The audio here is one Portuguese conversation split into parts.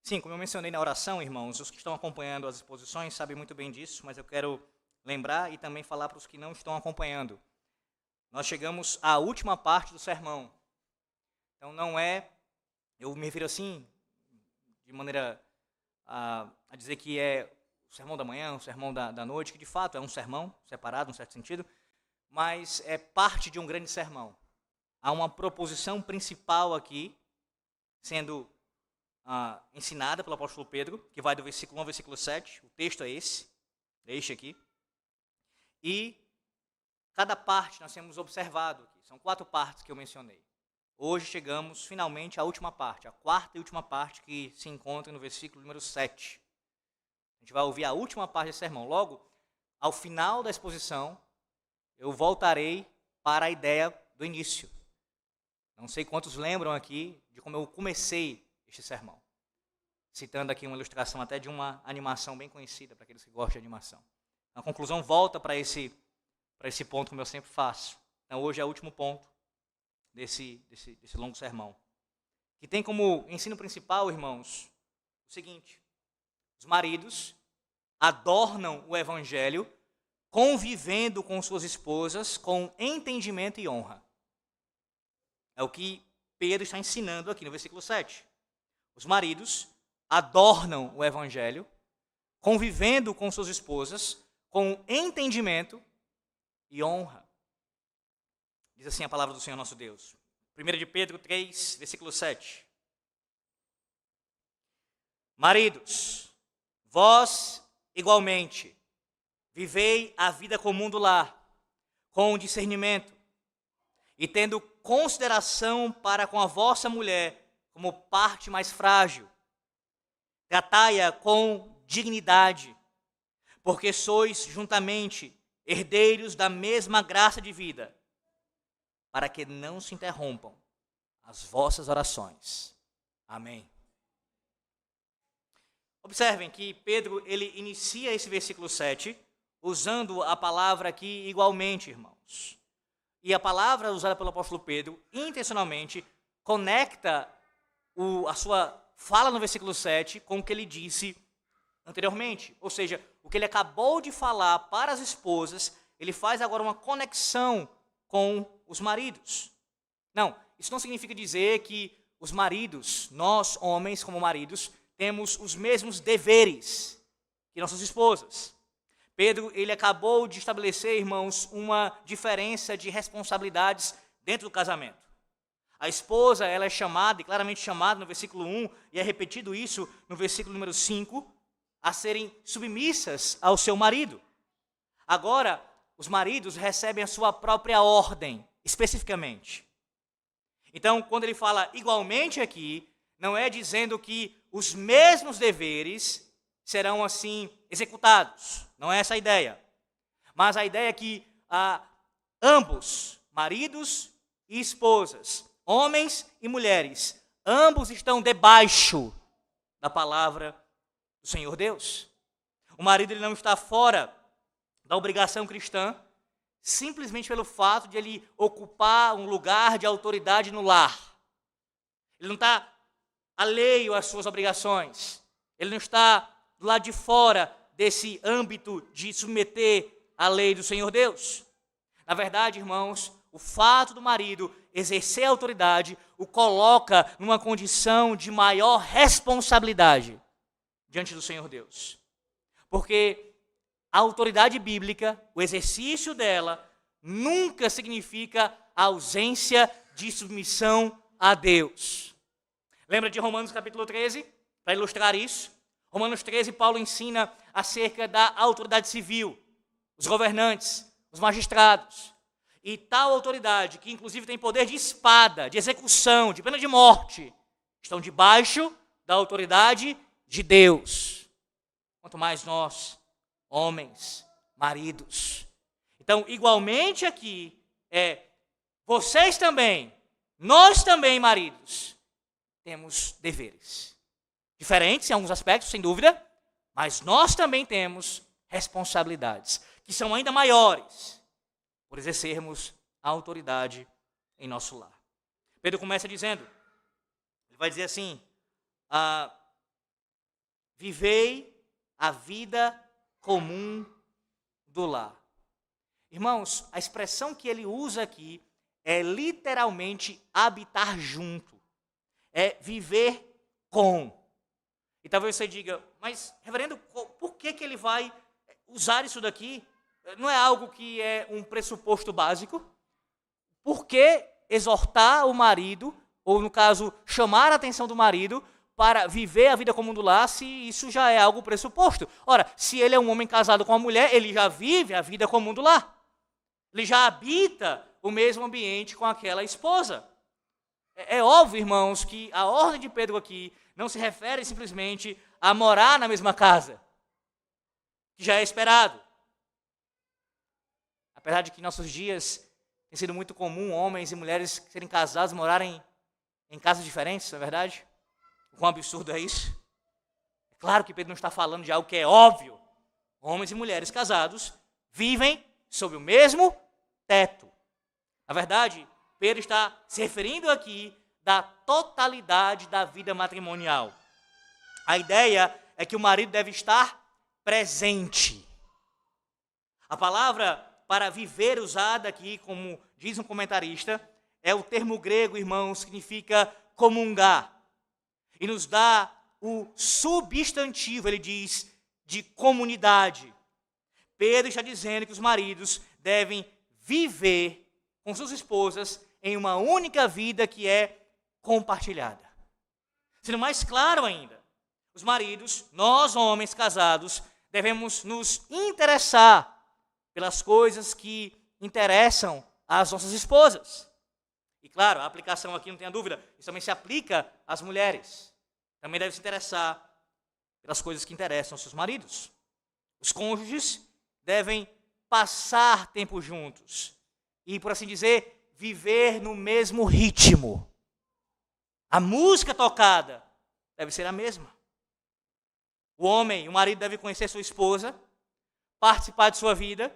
Sim, como eu mencionei na oração, irmãos, os que estão acompanhando as exposições sabem muito bem disso, mas eu quero lembrar e também falar para os que não estão acompanhando. Nós chegamos à última parte do sermão. Então não é, eu me refiro assim, de maneira a dizer que é o sermão da manhã, o sermão da noite, que de fato é um sermão separado, num certo sentido, mas é parte de um grande sermão. Há uma proposição principal aqui, sendo ensinada pelo apóstolo Pedro, que vai do versículo 1 ao versículo 7, o texto é este aqui, e cada parte nós temos observado aqui, são 4 partes que eu mencionei. Hoje chegamos finalmente à última parte, a quarta e última parte que se encontra no versículo número 7. A gente vai ouvir a última parte desse sermão. Logo, ao final da exposição, eu voltarei para a ideia do início. Não sei quantos lembram aqui de como eu comecei este sermão, citando aqui uma ilustração até de uma animação bem conhecida para aqueles que gostam de animação. A conclusão volta para esse ponto, como eu sempre faço. Então, hoje é o último ponto desse longo sermão, que tem como ensino principal, irmãos, o seguinte: os maridos adornam o evangelho convivendo com suas esposas com entendimento e honra. É o que Pedro está ensinando aqui no versículo 7. Os maridos adornam o evangelho convivendo com suas esposas com entendimento e honra. Diz assim a palavra do Senhor nosso Deus. 1 de Pedro 3, versículo 7. Maridos, vós igualmente vivei a vida comum do lar, com discernimento, e tendo consideração para com a vossa mulher como parte mais frágil. Tratai-a com dignidade, porque sois juntamente herdeiros da mesma graça de vida, para que não se interrompam as vossas orações. Amém. Observem que Pedro ele inicia esse versículo 7 usando a palavra aqui igualmente, irmãos. E a palavra usada pelo apóstolo Pedro, intencionalmente, conecta a sua fala no versículo 7 com o que ele disse anteriormente. Ou seja, o que ele acabou de falar para as esposas, ele faz agora uma conexão com os maridos. Não, isso não significa dizer que os maridos, nós homens como maridos, temos os mesmos deveres que nossas esposas. Pedro, ele acabou de estabelecer, irmãos, uma diferença de responsabilidades dentro do casamento. A esposa, ela é chamada, e claramente chamada no versículo 1, e é repetido isso no versículo número 5, a serem submissas ao seu marido. Agora, os maridos recebem a sua própria ordem, especificamente. Então, quando ele fala igualmente aqui, não é dizendo que os mesmos deveres serão assim executados. Não é essa a ideia. Mas a ideia é que ambos, maridos e esposas, homens e mulheres, ambos estão debaixo da palavra do Senhor Deus. O marido ele não está fora da obrigação cristã, simplesmente pelo fato de ele ocupar um lugar de autoridade no lar. Ele não está alheio às suas obrigações. Ele não está do lado de fora desse âmbito de submeter à lei do Senhor Deus. Na verdade, irmãos, o fato do marido exercer a autoridade o coloca numa condição de maior responsabilidade diante do Senhor Deus. Porque a autoridade bíblica, o exercício dela, nunca significa a ausência de submissão a Deus. Lembra de Romanos capítulo 13? Para ilustrar isso, Romanos 13, Paulo ensina acerca da autoridade civil, os governantes, os magistrados. E tal autoridade, que inclusive tem poder de espada, de execução, de pena de morte, estão debaixo da autoridade de Deus. Quanto mais nós, homens, maridos. Então, igualmente aqui, vocês também, nós também, maridos, temos deveres. Diferentes em alguns aspectos, sem dúvida, mas nós também temos responsabilidades, que são ainda maiores, por exercermos a autoridade em nosso lar. Pedro começa dizendo, ele vai dizer assim, vivei a vida comum do lar. Irmãos, a expressão que ele usa aqui é literalmente habitar junto. É viver com. E talvez você diga, mas, reverendo, por que ele vai usar isso daqui? Não é algo que é um pressuposto básico? Por que exortar o marido, ou no caso, chamar a atenção do marido para viver a vida comum do lar, se isso já é algo pressuposto? Ora, se ele é um homem casado com uma mulher, ele já vive a vida comum do lar. Ele já habita o mesmo ambiente com aquela esposa. É óbvio, irmãos, que a ordem de Pedro aqui não se refere simplesmente a morar na mesma casa, que já é esperado. Apesar de que em nossos dias tem sido muito comum homens e mulheres serem casados morarem em casas diferentes, não é verdade? Quão absurdo é isso? É claro que Pedro não está falando de algo que é óbvio. Homens e mulheres casados vivem sob o mesmo teto. Na verdade, Pedro está se referindo aqui da totalidade da vida matrimonial. A ideia é que o marido deve estar presente. A palavra para viver usada aqui, como diz um comentarista, é o termo grego, irmãos, significa comungar. E nos dá o substantivo, ele diz, de comunidade. Pedro está dizendo que os maridos devem viver com suas esposas em uma única vida que é compartilhada. Sendo mais claro ainda, os maridos, nós homens casados, devemos nos interessar pelas coisas que interessam às nossas esposas. E claro, a aplicação aqui, não tenha dúvida, isso também se aplica às mulheres. Também deve se interessar pelas coisas que interessam aos seus maridos. Os cônjuges devem passar tempo juntos e, por assim dizer, viver no mesmo ritmo. A música tocada deve ser a mesma. O homem, o marido deve conhecer sua esposa, participar de sua vida,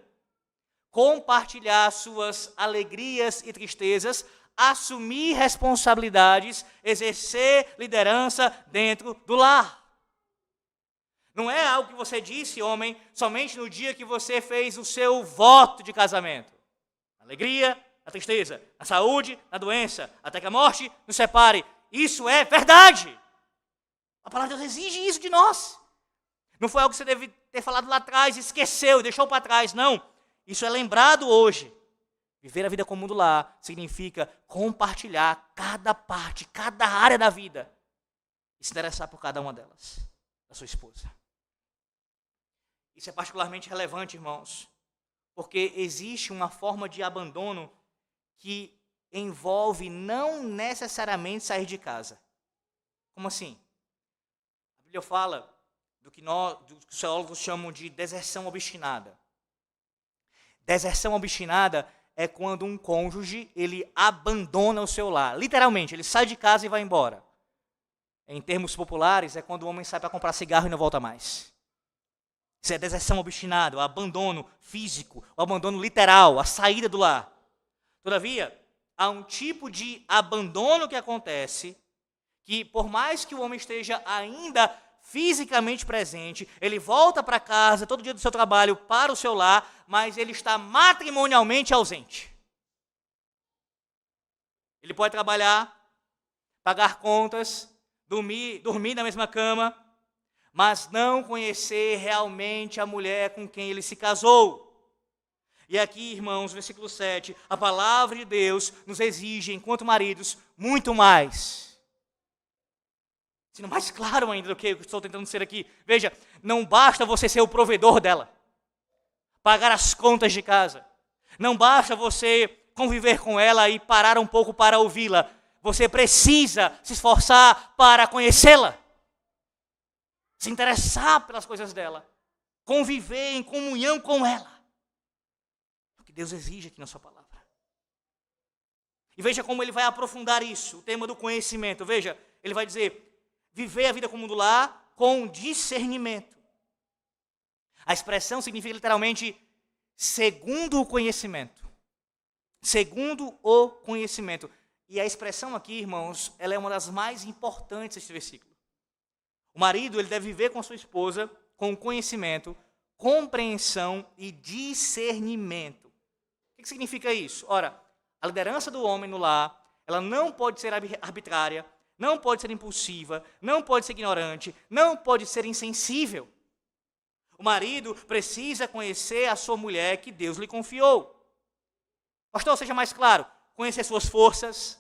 compartilhar suas alegrias e tristezas, assumir responsabilidades, exercer liderança dentro do lar. Não é algo que você disse, homem, somente no dia que você fez o seu voto de casamento. A alegria, a tristeza, a saúde, a doença, até que a morte nos separe. Isso é verdade. A palavra de Deus exige isso de nós. Não foi algo que você deve ter falado lá atrás, esqueceu, deixou para trás, não. Isso é lembrado hoje. Viver a vida comum do lar significa compartilhar cada parte, cada área da vida e se interessar por cada uma delas, da sua esposa. Isso é particularmente relevante, irmãos, porque existe uma forma de abandono que envolve não necessariamente sair de casa. Como assim? A Bíblia fala do que os teólogos chamam de deserção obstinada. Deserção obstinada é quando um cônjuge, ele abandona o seu lar. Literalmente, ele sai de casa e vai embora. Em termos populares, é quando o homem sai para comprar cigarro e não volta mais. Isso é deserção obstinada, o abandono físico, o abandono literal, a saída do lar. Todavia, há um tipo de abandono que acontece que, por mais que o homem esteja ainda fisicamente presente, ele volta para casa todo dia do seu trabalho para o seu lar, mas ele está matrimonialmente ausente. Ele pode trabalhar, pagar contas, dormir na mesma cama, mas não conhecer realmente a mulher com quem ele se casou. E aqui, irmãos, versículo 7, a palavra de Deus nos exige, enquanto maridos, muito mais. Sendo mais claro ainda do que eu estou tentando ser aqui. Veja, não basta você ser o provedor dela, pagar as contas de casa. Não basta você conviver com ela e parar um pouco para ouvi-la. Você precisa se esforçar para conhecê-la, se interessar pelas coisas dela, conviver em comunhão com ela. É o que Deus exige aqui na sua palavra. E veja como ele vai aprofundar isso, o tema do conhecimento. Veja, ele vai dizer, viver a vida comum do lar com discernimento. A expressão significa literalmente segundo o conhecimento. Segundo o conhecimento. E a expressão aqui, irmãos, ela é uma das mais importantes deste versículo. O marido ele deve viver com sua esposa com conhecimento, compreensão e discernimento. O que significa isso? Ora, a liderança do homem no lar, ela não pode ser arbitrária, não pode ser impulsiva, não pode ser ignorante, não pode ser insensível. O marido precisa conhecer a sua mulher que Deus lhe confiou. Pastor, seja mais claro, conhecer suas forças,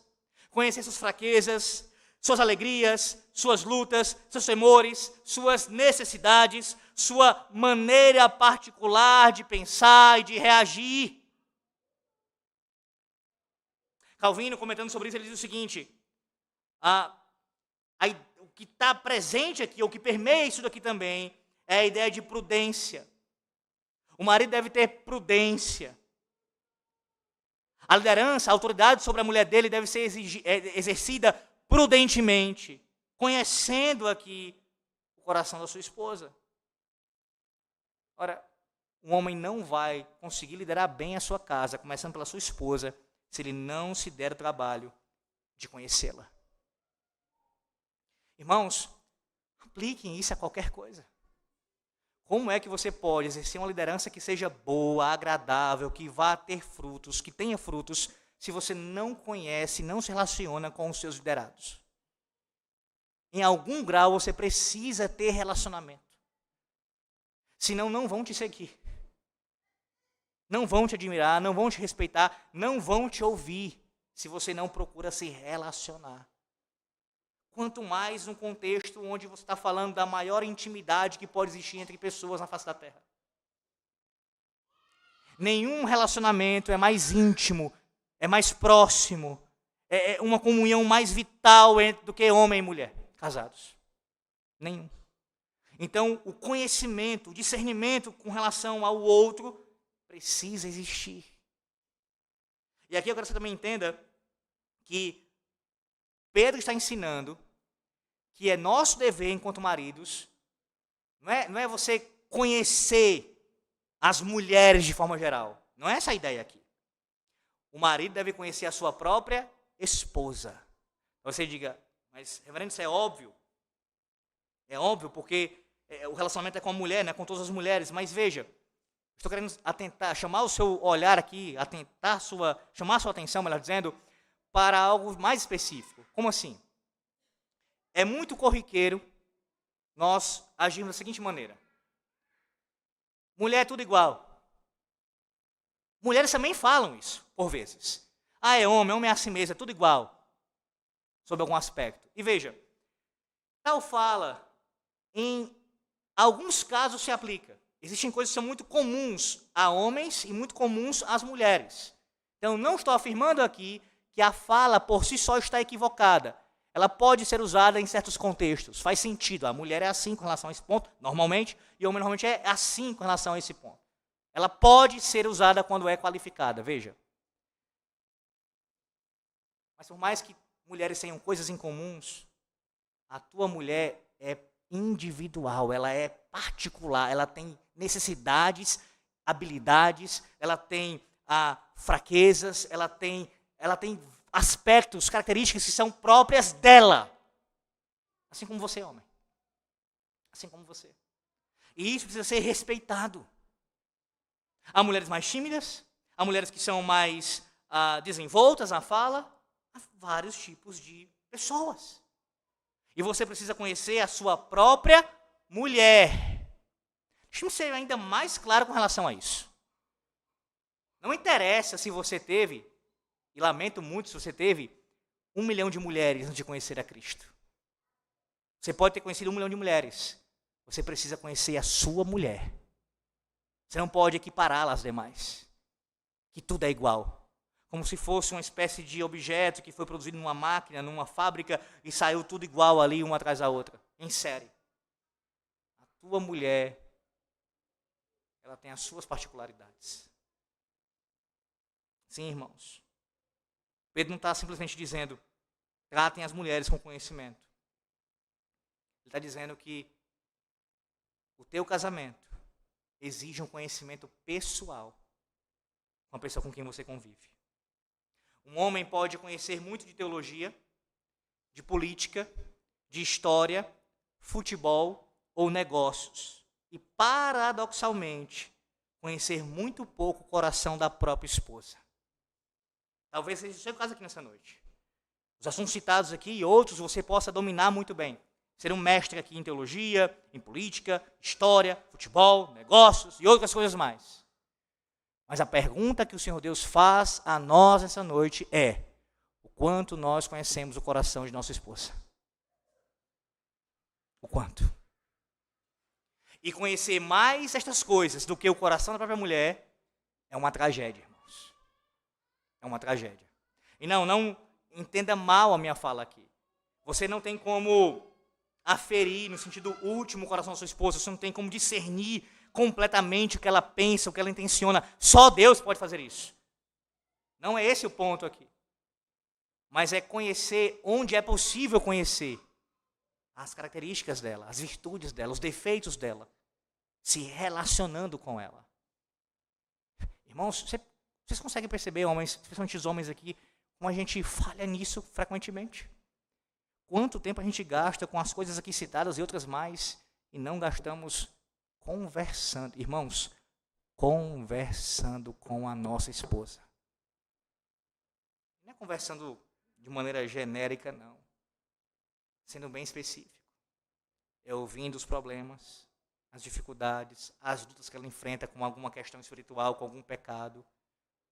conhecer suas fraquezas, suas alegrias, suas lutas, seus temores, suas necessidades, sua maneira particular de pensar e de reagir. Calvino, comentando sobre isso, ele diz o seguinte: o que está presente aqui, o que permeia isso daqui também, é a ideia de prudência. O marido deve ter prudência. A liderança, a autoridade sobre a mulher dele deve ser exercida prudentemente, conhecendo aqui o coração da sua esposa. Ora, um homem não vai conseguir liderar bem a sua casa, começando pela sua esposa, se ele não se der o trabalho de conhecê-la. Irmãos, apliquem isso a qualquer coisa. Como é que você pode exercer uma liderança que seja boa, agradável, que vá ter frutos, que tenha frutos, se você não conhece, não se relaciona com os seus liderados? Em algum grau você precisa ter relacionamento. Senão não vão te seguir. Não vão te admirar, não vão te respeitar, não vão te ouvir, se você não procura se relacionar. Quanto mais num contexto onde você está falando da maior intimidade que pode existir entre pessoas na face da terra. Nenhum relacionamento é mais íntimo, é mais próximo, é uma comunhão mais vital do que homem e mulher casados. Nenhum. Então, o conhecimento, o discernimento com relação ao outro precisa existir. E aqui eu quero que você também entenda que Pedro está ensinando que é nosso dever, enquanto maridos, não é você conhecer as mulheres de forma geral. Não é essa a ideia aqui. O marido deve conhecer a sua própria esposa. Você diga, mas reverendo, isso é óbvio. É óbvio porque o relacionamento é com a mulher, não é com todas as mulheres. Mas veja, estou querendo chamar o seu olhar aqui, chamar a sua atenção, melhor dizendo, para algo mais específico. Como assim? É muito corriqueiro nós agirmos da seguinte maneira. Mulher é tudo igual. Mulheres também falam isso, por vezes. É homem é assim mesmo, é tudo igual. Sob algum aspecto. E veja, tal fala, em alguns casos se aplica. Existem coisas que são muito comuns a homens e muito comuns às mulheres. Então, não estou afirmando aqui que a fala por si só está equivocada. Ela pode ser usada em certos contextos. Faz sentido. A mulher é assim com relação a esse ponto, normalmente, e o homem normalmente é assim com relação a esse ponto. Ela pode ser usada quando é qualificada, veja. Mas por mais que mulheres tenham coisas incomuns, a tua mulher é individual, ela é particular, ela tem necessidades, habilidades, ela tem fraquezas, ela tem aspectos, características que são próprias dela. Assim como você, homem. Assim como você. E isso precisa ser respeitado. Há mulheres mais tímidas, há mulheres que são mais desenvoltas na fala, há vários tipos de pessoas. E você precisa conhecer a sua própria mulher. Deixa-me ser ainda mais claro com relação a isso. Não interessa se você teve, e lamento muito se você teve, 1 milhão de mulheres antes de conhecer a Cristo. Você pode ter conhecido 1 milhão de mulheres. Você precisa conhecer a sua mulher. Você não pode equipará-la às demais. Que tudo é igual. Como se fosse uma espécie de objeto que foi produzido numa máquina, numa fábrica, e saiu tudo igual ali, uma atrás da outra, em série. A tua mulher, ela tem as suas particularidades. Sim, irmãos. Pedro não está simplesmente dizendo, tratem as mulheres com conhecimento. Ele está dizendo que o teu casamento exige um conhecimento pessoal com a pessoa com quem você convive. Um homem pode conhecer muito de teologia, de política, de história, futebol ou negócios. E, paradoxalmente, conhecer muito pouco o coração da própria esposa. Talvez seja o seu caso aqui nessa noite. Os assuntos citados aqui e outros você possa dominar muito bem. Ser um mestre aqui em teologia, em política, história, futebol, negócios e outras coisas mais. Mas a pergunta que o Senhor Deus faz a nós essa noite é: o quanto nós conhecemos o coração de nossa esposa? O quanto? E conhecer mais estas coisas do que o coração da própria mulher é uma tragédia, irmãos. É uma tragédia. E não entenda mal a minha fala aqui. Você não tem como aferir, no sentido último, o coração da sua esposa. Você não tem como discernir completamente o que ela pensa, o que ela intenciona. Só Deus pode fazer isso. Não é esse o ponto aqui. Mas é conhecer onde é possível conhecer as características dela, as virtudes dela, os defeitos dela, se relacionando com ela. Irmãos, vocês conseguem perceber, homens, especialmente os homens aqui, como a gente falha nisso frequentemente? Quanto tempo a gente gasta com as coisas aqui citadas e outras mais, e não gastamos conversando, irmãos, conversando com a nossa esposa. Não é conversando de maneira genérica, não. Sendo bem específico. É ouvindo os problemas, as dificuldades, as lutas que ela enfrenta com alguma questão espiritual, com algum pecado,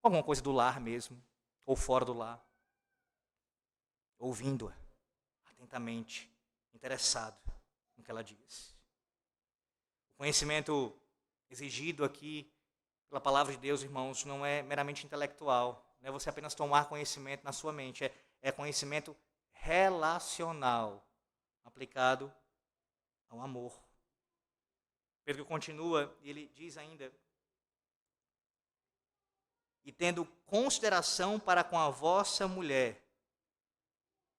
com alguma coisa do lar mesmo, ou fora do lar. Ouvindo-a atentamente, interessado no que ela diz. O conhecimento exigido aqui pela palavra de Deus, irmãos, não é meramente intelectual. Não é você apenas tomar conhecimento na sua mente. É conhecimento relacional, aplicado ao amor. Pedro continua e ele diz ainda: e tendo consideração para com a vossa mulher,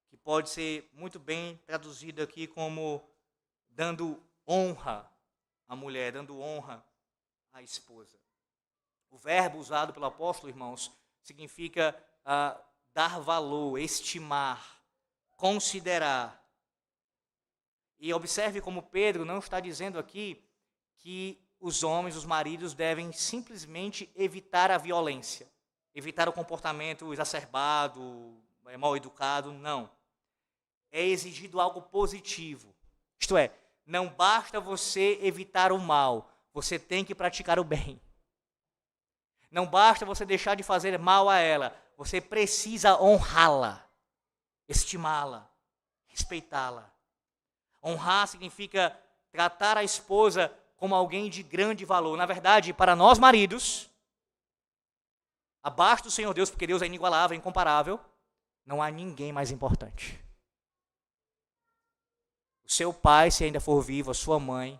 que pode ser muito bem traduzido aqui como dando honra à mulher, dando honra à esposa. O verbo usado pelo apóstolo, irmãos, significa dar valor, estimar, considerar. E observe como Pedro não está dizendo aqui que os homens, os maridos, devem simplesmente evitar a violência, evitar o comportamento exacerbado, mal educado, não. É exigido algo positivo. Isto é, não basta você evitar o mal, você tem que praticar o bem. Não basta você deixar de fazer mal a ela, você precisa honrá-la, estimá-la, respeitá-la. Honrar significa tratar a esposa como alguém de grande valor. Na verdade, para nós maridos, abaixo do Senhor Deus, porque Deus é inigualável, incomparável, não há ninguém mais importante. O seu pai, se ainda for vivo, a sua mãe,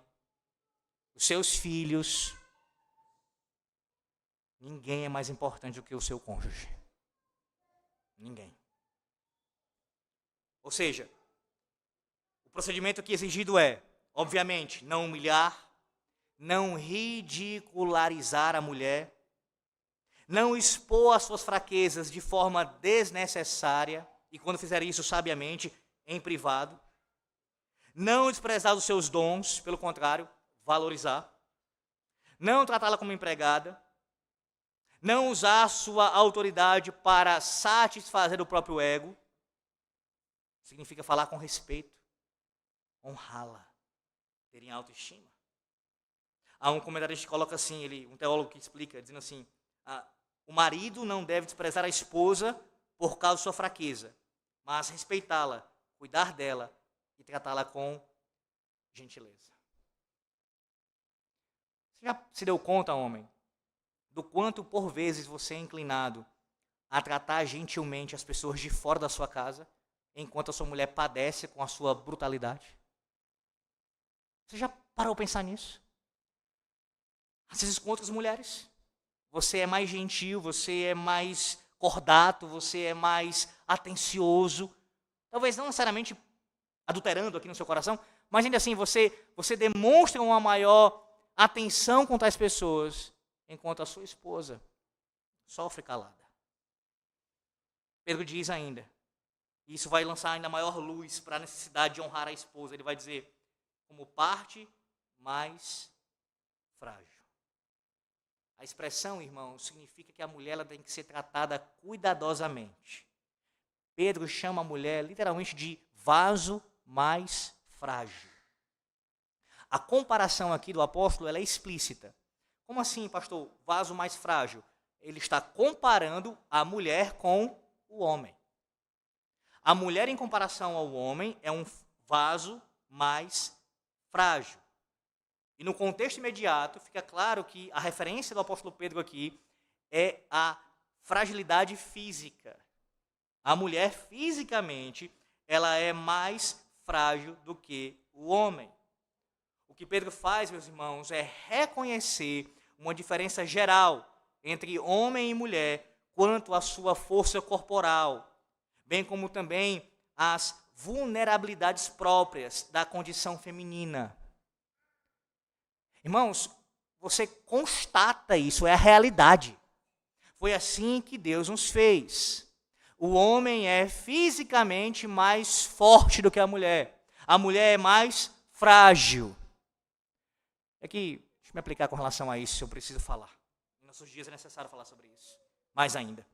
os seus filhos, ninguém é mais importante do que o seu cônjuge. Ninguém. Ou seja, o procedimento aqui exigido é, obviamente, não humilhar, não ridicularizar a mulher, não expor as suas fraquezas de forma desnecessária, e quando fizer isso sabiamente, em privado, não desprezar os seus dons, pelo contrário, valorizar, não tratá-la como empregada, não usar a sua autoridade para satisfazer o próprio ego, significa falar com respeito, honrá-la, ter em autoestima. Há um comentarista que coloca assim, um teólogo que explica, dizendo assim, o marido não deve desprezar a esposa por causa de sua fraqueza, mas respeitá-la, cuidar dela e tratá-la com gentileza. Você já se deu conta, homem, do quanto por vezes você é inclinado a tratar gentilmente as pessoas de fora da sua casa, enquanto a sua mulher padece com a sua brutalidade? Você já parou a pensar nisso? Às vezes com outras mulheres, você é mais gentil, você é mais cordato, você é mais atencioso, talvez não necessariamente adulterando aqui no seu coração, mas ainda assim você demonstra uma maior atenção com tais pessoas, enquanto a sua esposa sofre calada. Pedro diz ainda, e isso vai lançar ainda maior luz para a necessidade de honrar a esposa, ele vai dizer, como parte mais frágil. A expressão, irmão, significa que a mulher ela tem que ser tratada cuidadosamente. Pedro chama a mulher literalmente de vaso mais frágil. A comparação aqui do apóstolo ela é explícita. Como assim, pastor, vaso mais frágil? Ele está comparando a mulher com o homem. A mulher, em comparação ao homem, é um vaso mais frágil. E no contexto imediato, fica claro que a referência do apóstolo Pedro aqui é a fragilidade física. A mulher, fisicamente, ela é mais frágil do que o homem. O que Pedro faz, meus irmãos, é reconhecer uma diferença geral entre homem e mulher quanto à sua força corporal, bem como também as vulnerabilidades próprias da condição feminina. Irmãos, você constata isso, é a realidade. Foi assim que Deus nos fez. O homem é fisicamente mais forte do que a mulher. A mulher é mais frágil. É que, deixa eu me aplicar com relação a isso, eu preciso falar. Em nossos dias é necessário falar sobre isso. Mais ainda.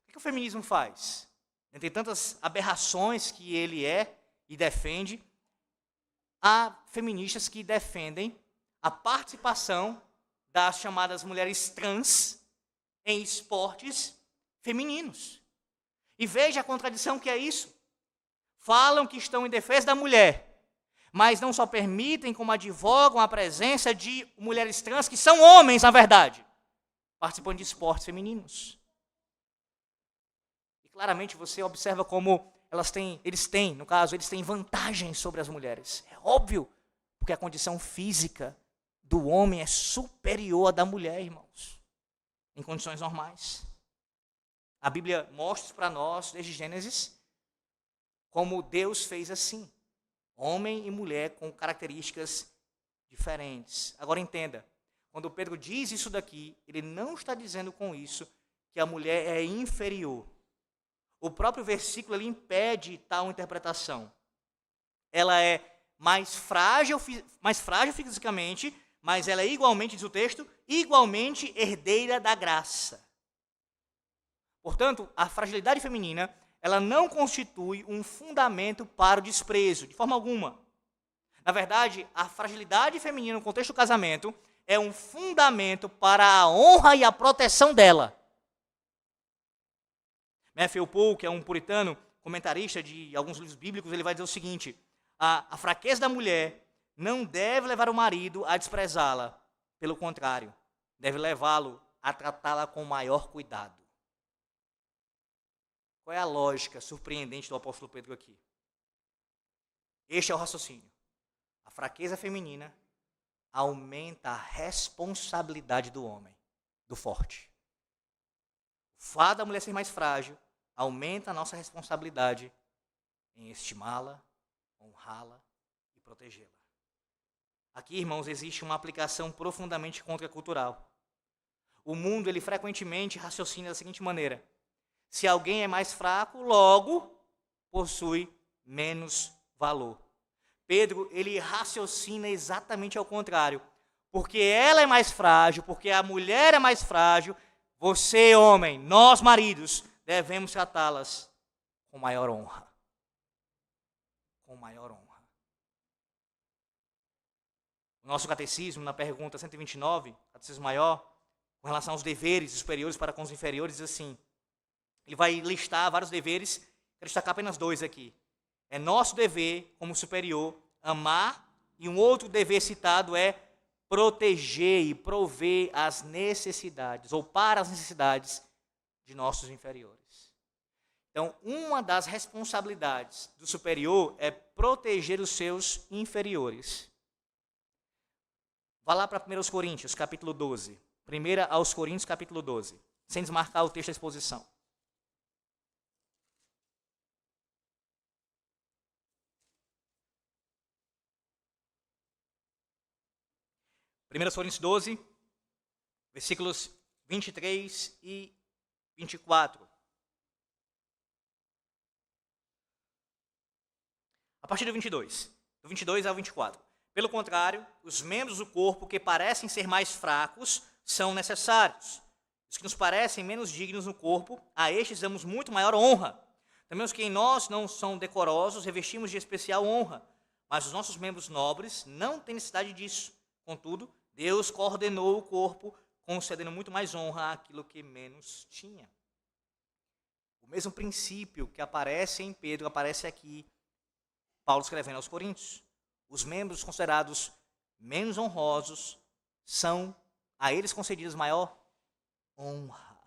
O que o feminismo faz? Entre tantas aberrações que ele é e defende, há feministas que defendem a participação das chamadas mulheres trans em esportes femininos. E veja a contradição que é isso. Falam que estão em defesa da mulher, mas não só permitem, como advogam a presença de mulheres trans, que são homens, na verdade, participando de esportes femininos. E claramente você observa como eles têm vantagens sobre as mulheres. É óbvio, porque a condição física do homem é superior à da mulher, irmãos, em condições normais. A Bíblia mostra para nós, desde Gênesis, como Deus fez assim. Homem e mulher com características diferentes. Agora entenda, quando Pedro diz isso daqui, ele não está dizendo com isso que a mulher é inferior. O próprio versículo ele impede tal interpretação. Ela é mais frágil fisicamente, mas ela é igualmente, diz o texto, igualmente herdeira da graça. Portanto, a fragilidade feminina, ela não constitui um fundamento para o desprezo, de forma alguma. Na verdade, a fragilidade feminina no contexto do casamento é um fundamento para a honra e a proteção dela. Matthew Poole, que é um puritano, comentarista de alguns livros bíblicos, ele vai dizer o seguinte: a fraqueza da mulher não deve levar o marido a desprezá-la. Pelo contrário, deve levá-lo a tratá-la com maior cuidado. Qual é a lógica surpreendente do apóstolo Pedro aqui? Este é o raciocínio. A fraqueza feminina aumenta a responsabilidade do homem, do forte. O fato da mulher ser mais frágil aumenta a nossa responsabilidade em estimá-la, honrá-la e protegê-la. Aqui, irmãos, existe uma aplicação profundamente contracultural. O mundo, ele frequentemente raciocina da seguinte maneira: se alguém é mais fraco, logo possui menos valor. Pedro, ele raciocina exatamente ao contrário. Porque ela é mais frágil, porque a mulher é mais frágil, você, homem, nós, maridos, devemos tratá-las com maior honra. Com maior honra. O nosso catecismo, na pergunta 129, catecismo maior, com relação aos deveres superiores para com os inferiores, diz assim: ele vai listar vários deveres, quero destacar apenas 2 aqui. É nosso dever, como superior, amar, e um outro dever citado é proteger e prover as necessidades, ou para as necessidades de nossos inferiores. Então, uma das responsabilidades do superior é proteger os seus inferiores. Vá lá para 1 Coríntios, capítulo 12. 1 aos Coríntios, capítulo 12. Sem desmarcar o texto da exposição. 1 Coríntios 12, versículos 23 e 24. A partir do 22. do 22 ao 24. Pelo contrário, os membros do corpo que parecem ser mais fracos são necessários. Os que nos parecem menos dignos no corpo, a estes damos muito maior honra. Também os que em nós não são decorosos, revestimos de especial honra. Mas os nossos membros nobres não têm necessidade disso. Contudo, Deus coordenou o corpo, concedendo muito mais honra àquilo que menos tinha. O mesmo princípio que aparece em Pedro, aparece aqui, Paulo escrevendo aos Coríntios. Os membros considerados menos honrosos são a eles concedidas maior honra.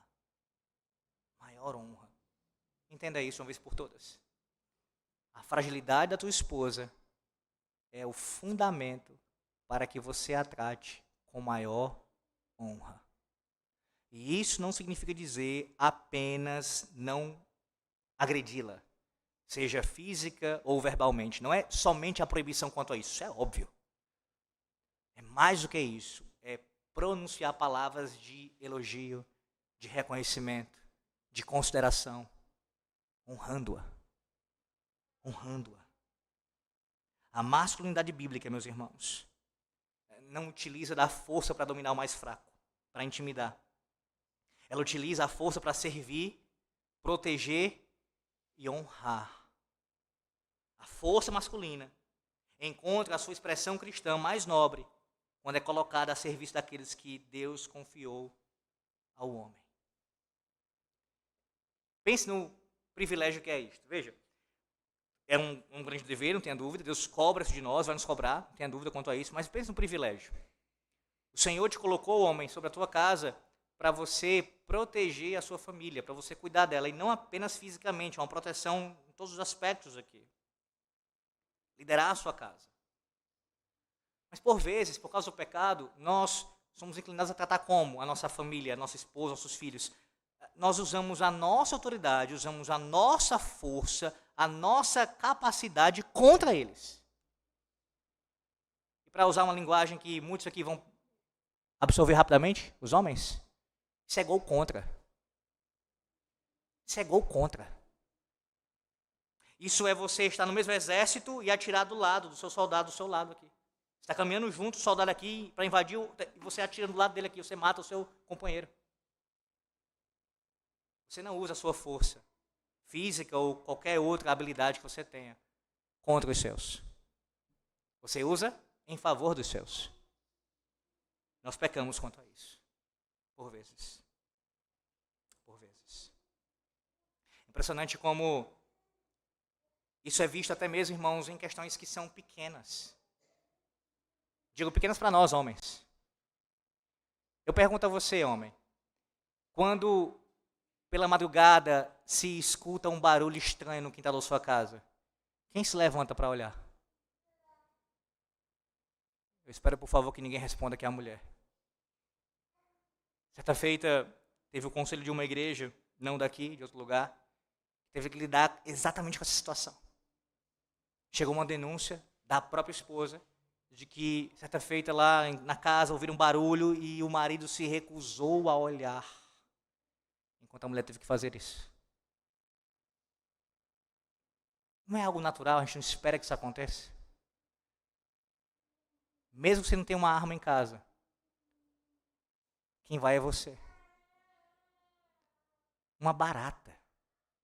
Maior honra. Entenda isso uma vez por todas. A fragilidade da tua esposa é o fundamento para que você a trate com maior honra. E isso não significa dizer apenas não agredi-la, seja física ou verbalmente. Não é somente a proibição quanto a isso, isso é óbvio. É mais do que isso, é pronunciar palavras de elogio, de reconhecimento, de consideração, honrando-a. Honrando-a. A masculinidade bíblica, meus irmãos, não utiliza da força para dominar o mais fraco, para intimidar. Ela utiliza a força para servir, proteger e honrar. A força masculina encontra a sua expressão cristã mais nobre quando é colocada a serviço daqueles que Deus confiou ao homem. Pense no privilégio que é isto. Veja, é um grande dever, não tenha dúvida. Deus cobra isso de nós, vai nos cobrar, não tenha dúvida quanto a isso. Mas pense no privilégio. O Senhor te colocou, homem, sobre a tua casa para você proteger a sua família, para você cuidar dela, e não apenas fisicamente, uma proteção em todos os aspectos aqui. Liderar a sua casa. Mas por vezes, por causa do pecado, nós somos inclinados a tratar como a nossa família, a nossa esposa, nossos filhos. Nós usamos a nossa autoridade, usamos a nossa força, a nossa capacidade contra eles. E para usar uma linguagem que muitos aqui vão absorver rapidamente, os homens, isso é gol contra. Isso é gol contra. Isso é você estar no mesmo exército e atirar do lado do seu soldado, do seu lado aqui. Você está caminhando junto, o soldado aqui, para invadir, e você atira do lado dele aqui, você mata o seu companheiro. Você não usa a sua força física ou qualquer outra habilidade que você tenha contra os seus. Você usa em favor dos seus. Nós pecamos quanto a isso. Por vezes. Por vezes. Impressionante como isso é visto até mesmo, irmãos, em questões que são pequenas. Digo pequenas para nós, homens. Eu pergunto a você, homem, quando pela madrugada se escuta um barulho estranho no quintal da sua casa, quem se levanta para olhar? Eu espero, por favor, que ninguém responda que é a mulher. Certa feita, teve o conselho de uma igreja, não daqui, de outro lugar, teve que lidar exatamente com essa situação. Chegou uma denúncia da própria esposa, de que, certa feita, lá na casa, ouviram um barulho e o marido se recusou a olhar, enquanto a mulher teve que fazer isso. Não é algo natural, a gente não espera que isso aconteça. Mesmo que você não tenha uma arma em casa, quem vai é você. Uma barata,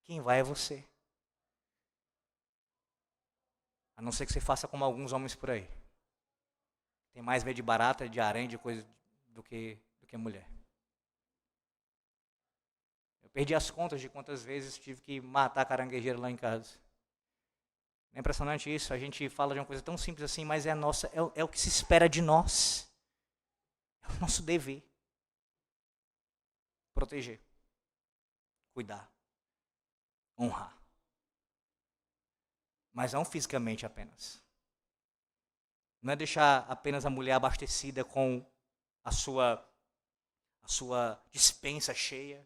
quem vai é você. A não ser que você faça como alguns homens por aí. Tem mais medo de barata, de aranha, de coisa do que mulher. Eu perdi as contas de quantas vezes tive que matar caranguejeiro lá em casa. É impressionante isso, a gente fala de uma coisa tão simples assim, mas é o que se espera de nós. É o nosso dever. Proteger. Cuidar. Honrar. Mas não fisicamente apenas. Não é deixar apenas a mulher abastecida com a sua despensa cheia,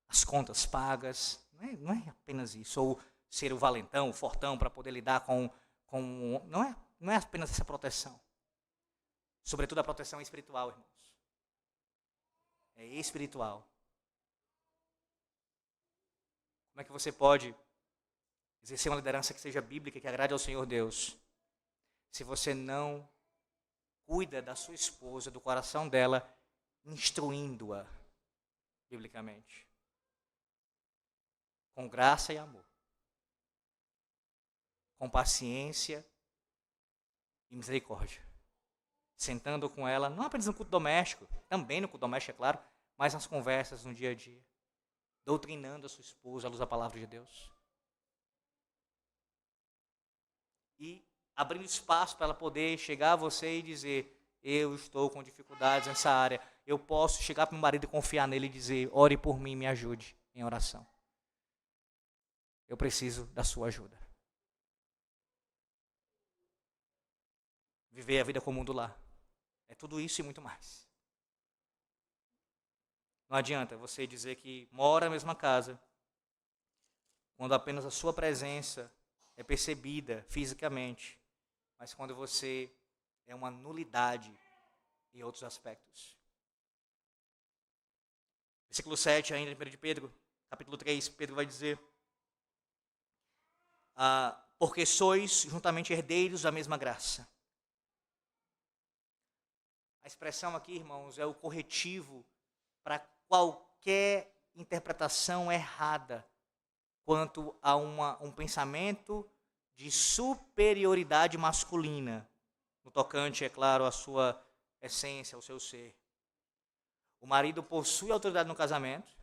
as contas pagas. Não é apenas isso. Ou ser o valentão, o fortão, para poder lidar com não é apenas essa proteção. Sobretudo a proteção espiritual, irmãos. É espiritual. Como é que você pode exercer uma liderança que seja bíblica, que agrade ao Senhor Deus, se você não cuida da sua esposa, do coração dela, instruindo-a biblicamente, com graça e amor, com paciência e misericórdia, sentando com ela, não apenas no culto doméstico, também no culto doméstico, é claro, mas nas conversas no dia a dia, doutrinando a sua esposa à luz da palavra de Deus. E abrindo espaço para ela poder chegar a você e dizer, eu estou com dificuldades nessa área, eu posso chegar para o meu marido e confiar nele e dizer, ore por mim, me ajude em oração. Eu preciso da sua ajuda. Viver a vida comum do lar. É tudo isso e muito mais. Não adianta você dizer que mora na mesma casa, quando apenas a sua presença é percebida fisicamente, mas quando você é uma nulidade em outros aspectos. Versículo 7 ainda, em 1 de Pedro, capítulo 3, Pedro vai dizer, porque sois juntamente herdeiros da mesma graça. A expressão aqui, irmãos, é o corretivo para qualquer interpretação errada quanto a um pensamento de superioridade masculina, no tocante, é claro, à sua essência, ao seu ser. O marido possui autoridade no casamento,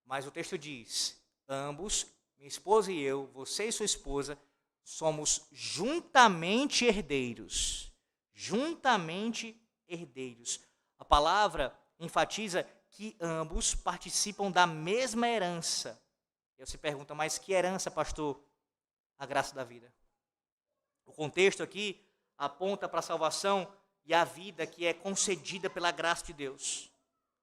mas o texto diz, ambos, minha esposa e eu, você e sua esposa, somos juntamente herdeiros. Juntamente herdeiros. A palavra enfatiza que ambos participam da mesma herança. Eu se pergunto, mas que herança, pastor? A graça da vida. O contexto aqui aponta para a salvação e a vida que é concedida pela graça de Deus.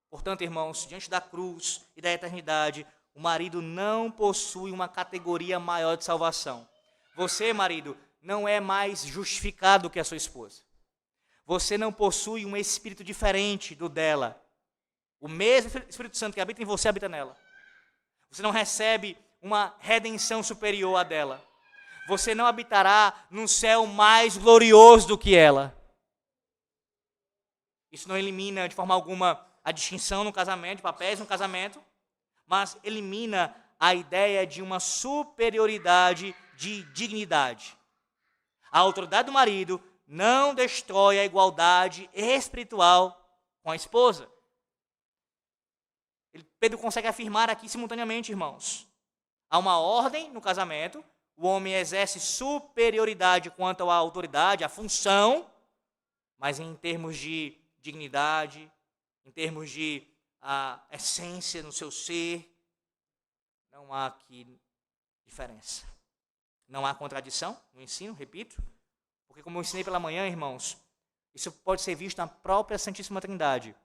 Portanto, irmãos, diante da cruz e da eternidade, o marido não possui uma categoria maior de salvação. Você, marido, não é mais justificado que a sua esposa. Você não possui um espírito diferente do dela. O mesmo Espírito Santo que habita em você, habita nela. Você não recebe uma redenção superior à dela. Você não habitará num céu mais glorioso do que ela. Isso não elimina de forma alguma a distinção no casamento, de papéis no casamento, mas elimina a ideia de uma superioridade de dignidade. A autoridade do marido não destrói a igualdade espiritual com a esposa. Pedro consegue afirmar aqui simultaneamente, irmãos. Há uma ordem no casamento, o homem exerce superioridade quanto à autoridade, à função, mas em termos de dignidade, em termos de essência no seu ser, não há aqui diferença. Não há contradição no ensino, repito, porque como eu ensinei pela manhã, irmãos, isso pode ser visto na própria Santíssima Trindade.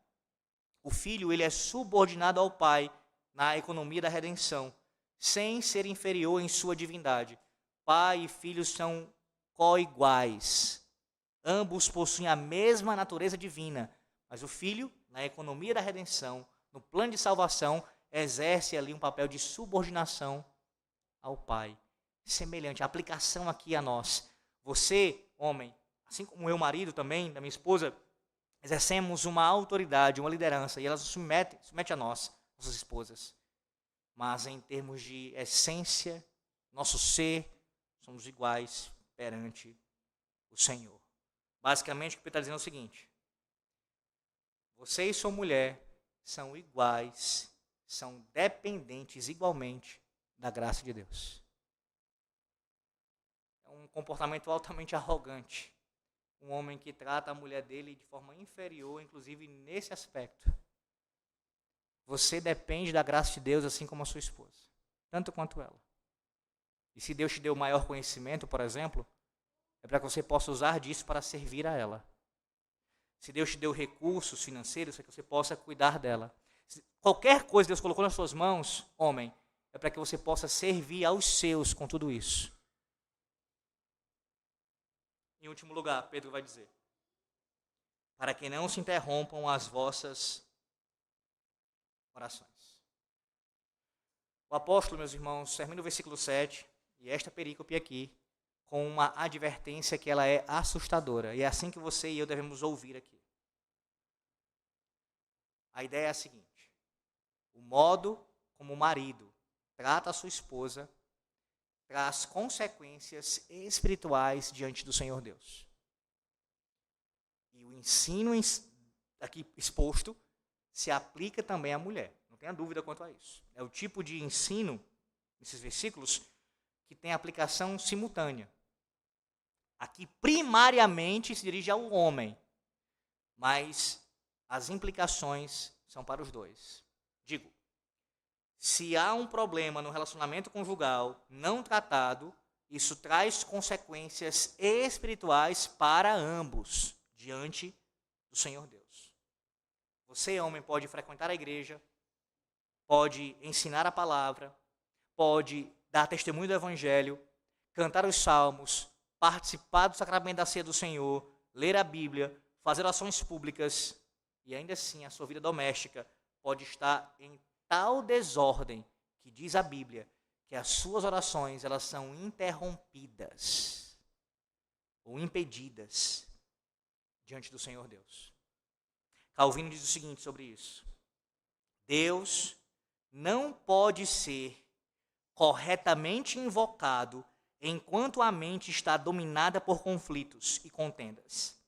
O filho, ele é subordinado ao pai na economia da redenção, sem ser inferior em sua divindade. Pai e filho são coiguais. Ambos possuem a mesma natureza divina, mas o filho, na economia da redenção, no plano de salvação, exerce ali um papel de subordinação ao pai. Semelhante, a aplicação aqui a nós. Você, homem, assim como eu, marido também, da minha esposa, exercemos uma autoridade, uma liderança, e elas submete a nós, nossas esposas. Mas em termos de essência, nosso ser, somos iguais perante o Senhor. Basicamente, o que Pedro está dizendo é o seguinte: você e sua mulher são iguais, são dependentes igualmente da graça de Deus. É um comportamento altamente arrogante. Um homem que trata a mulher dele de forma inferior, inclusive nesse aspecto. Você depende da graça de Deus assim como a sua esposa, tanto quanto ela. E se Deus te deu maior conhecimento, por exemplo, é para que você possa usar disso para servir a ela. Se Deus te deu recursos financeiros, é para que você possa cuidar dela. Qualquer coisa que Deus colocou nas suas mãos, homem, é para que você possa servir aos seus com tudo isso. Em último lugar, Pedro vai dizer, para que não se interrompam as vossas orações. O apóstolo, meus irmãos, termina o versículo 7, e esta perícope aqui, com uma advertência que ela é assustadora. E é assim que você e eu devemos ouvir aqui. A ideia é a seguinte: o modo como o marido trata a sua esposa traz consequências espirituais diante do Senhor Deus. E o ensino aqui exposto se aplica também à mulher. Não tenha dúvida quanto a isso. É o tipo de ensino, nesses versículos, que tem aplicação simultânea. Aqui, primariamente, se dirige ao homem, mas as implicações são para os dois. Digo, se há um problema no relacionamento conjugal não tratado, isso traz consequências espirituais para ambos, diante do Senhor Deus. Você, homem, pode frequentar a igreja, pode ensinar a palavra, pode dar testemunho do evangelho, cantar os salmos, participar do sacramento da ceia do Senhor, ler a Bíblia, fazer ações públicas, e ainda assim a sua vida doméstica pode estar em tal desordem que diz a Bíblia que as suas orações elas são interrompidas ou impedidas diante do Senhor Deus. Calvino diz o seguinte sobre isso: Deus não pode ser corretamente invocado enquanto a mente está dominada por conflitos e contendas.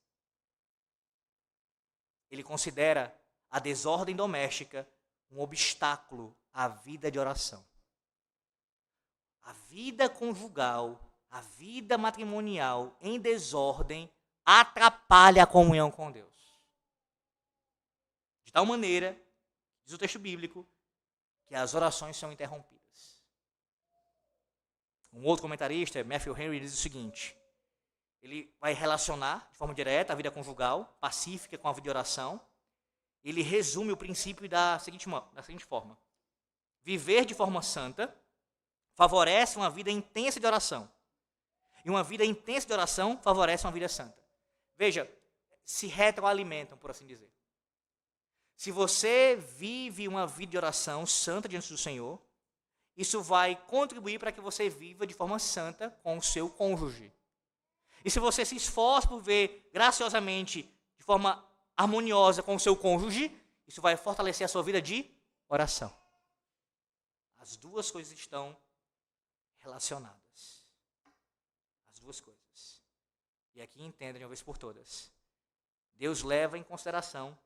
Ele considera a desordem doméstica um obstáculo à vida de oração. A vida conjugal, a vida matrimonial em desordem atrapalha a comunhão com Deus. De tal maneira, diz o texto bíblico, que as orações são interrompidas. Um outro comentarista, Matthew Henry, diz o seguinte: ele vai relacionar de forma direta a vida conjugal, pacífica, com a vida de oração. Ele resume o princípio da seguinte forma: viver de forma santa favorece uma vida intensa de oração. E uma vida intensa de oração favorece uma vida santa. Veja, se retroalimentam, por assim dizer. Se você vive uma vida de oração santa diante do Senhor, isso vai contribuir para que você viva de forma santa com o seu cônjuge. E se você se esforça por ver graciosamente, de forma harmoniosa com o seu cônjuge, isso vai fortalecer a sua vida de oração. As duas coisas estão relacionadas. As duas coisas. E aqui entenda de uma vez por todas. Deus leva em consideração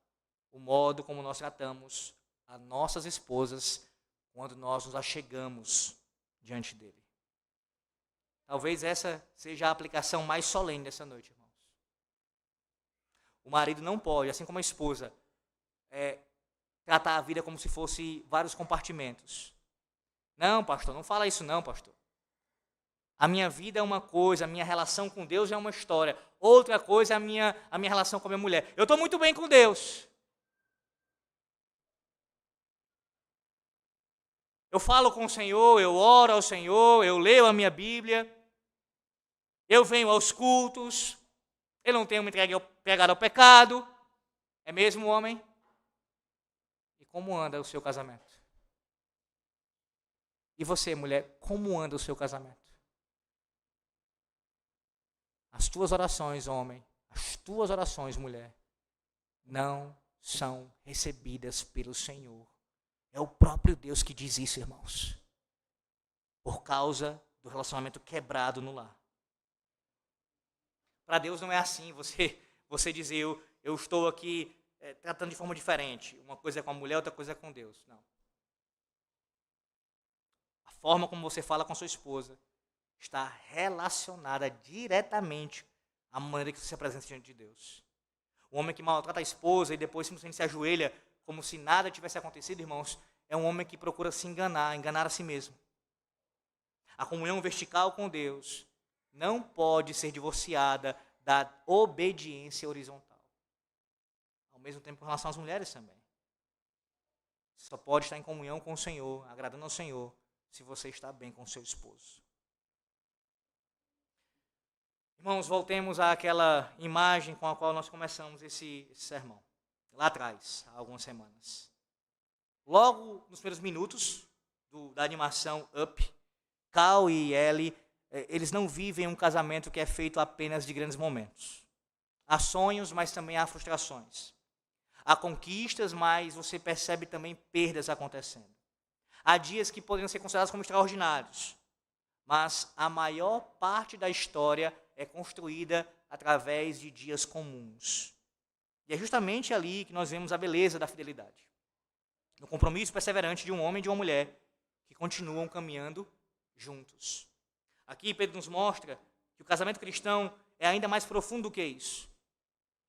o modo como nós tratamos as nossas esposas quando nós nos achegamos diante dele. Talvez essa seja a aplicação mais solene dessa noite, irmãos. O marido não pode, assim como a esposa, tratar a vida como se fosse vários compartimentos. Não, pastor, não fala isso não, pastor. A minha vida é uma coisa, a minha relação com Deus é uma história. Outra coisa é a minha relação com a minha mulher. Eu estou muito bem com Deus. Eu falo com o Senhor, eu oro ao Senhor, eu leio a minha Bíblia, eu venho aos cultos, eu não tenho me entregado ao pecado. É mesmo, homem? E como anda o seu casamento? E você, mulher, como anda o seu casamento? As tuas orações, homem, as tuas orações, mulher, não são recebidas pelo Senhor. É o próprio Deus que diz isso, irmãos. Por causa do relacionamento quebrado no lar. Para Deus não é assim, você dizer, eu estou aqui tratando de forma diferente. Uma coisa é com a mulher, outra coisa é com Deus. Não. A forma como você fala com sua esposa está relacionada diretamente à maneira que você se apresenta diante de Deus. O homem que maltrata a esposa e depois simplesmente se ajoelha como se nada tivesse acontecido, irmãos, é um homem que procura se enganar a si mesmo. A comunhão vertical com Deus não pode ser divorciada da obediência horizontal. Ao mesmo tempo, com relação às mulheres também. Você só pode estar em comunhão com o Senhor, agradando ao Senhor, se você está bem com o seu esposo. Irmãos, voltemos àquela imagem com a qual nós começamos esse sermão. Lá atrás, há algumas semanas. Logo nos primeiros minutos da animação Up, Cal e Ellie eles não vivem um casamento que é feito apenas de grandes momentos. Há sonhos, mas também há frustrações. Há conquistas, mas você percebe também perdas acontecendo. Há dias que poderiam ser considerados como extraordinários, mas a maior parte da história é construída através de dias comuns. E é justamente ali que nós vemos a beleza da fidelidade. No compromisso perseverante de um homem e de uma mulher que continuam caminhando juntos. Aqui Pedro nos mostra que o casamento cristão é ainda mais profundo do que isso.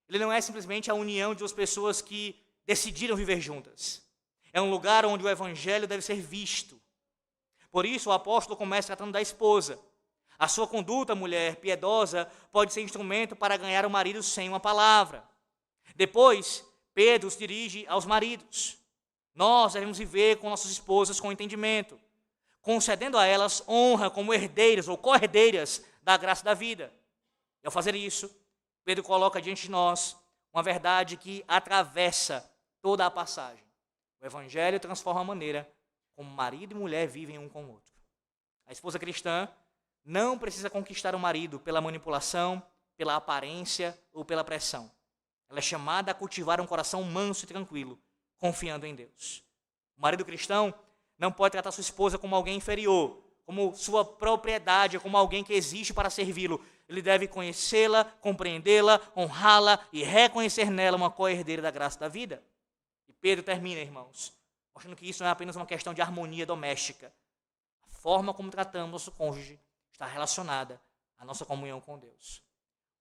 Ele não é simplesmente a união de duas pessoas que decidiram viver juntas. É um lugar onde o evangelho deve ser visto. Por isso o apóstolo começa tratando da esposa. A sua conduta, mulher piedosa, pode ser instrumento para ganhar o marido sem uma palavra. Depois, Pedro se dirige aos maridos. Nós devemos viver com nossas esposas com entendimento, concedendo a elas honra como herdeiras ou co-herdeiras da graça da vida. E ao fazer isso, Pedro coloca diante de nós uma verdade que atravessa toda a passagem. O evangelho transforma a maneira como marido e mulher vivem um com o outro. A esposa cristã não precisa conquistar o marido pela manipulação, pela aparência ou pela pressão. Ela é chamada a cultivar um coração manso e tranquilo, confiando em Deus. O marido cristão não pode tratar sua esposa como alguém inferior, como sua propriedade, como alguém que existe para servi-lo. Ele deve conhecê-la, compreendê-la, honrá-la e reconhecer nela uma co-herdeira da graça da vida. E Pedro termina, irmãos, mostrando que isso não é apenas uma questão de harmonia doméstica. A forma como tratamos nosso cônjuge está relacionada à nossa comunhão com Deus.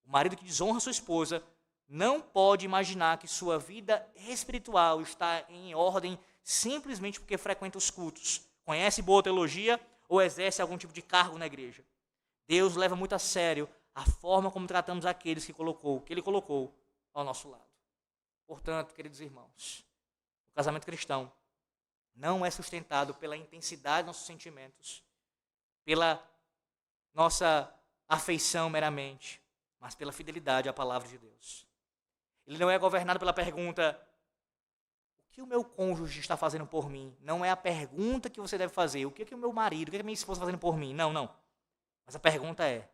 O marido que desonra sua esposa não pode imaginar que sua vida espiritual está em ordem simplesmente porque frequenta os cultos, conhece boa teologia ou exerce algum tipo de cargo na igreja. Deus leva muito a sério a forma como tratamos aqueles que Ele colocou ao nosso lado. Portanto, queridos irmãos, o casamento cristão não é sustentado pela intensidade dos nossos sentimentos, pela nossa afeição meramente, mas pela fidelidade à palavra de Deus. Ele não é governado pela pergunta: o que o meu cônjuge está fazendo por mim? Não é a pergunta que você deve fazer: o que o meu marido, o que a minha esposa está fazendo por mim? Não. Mas a pergunta é: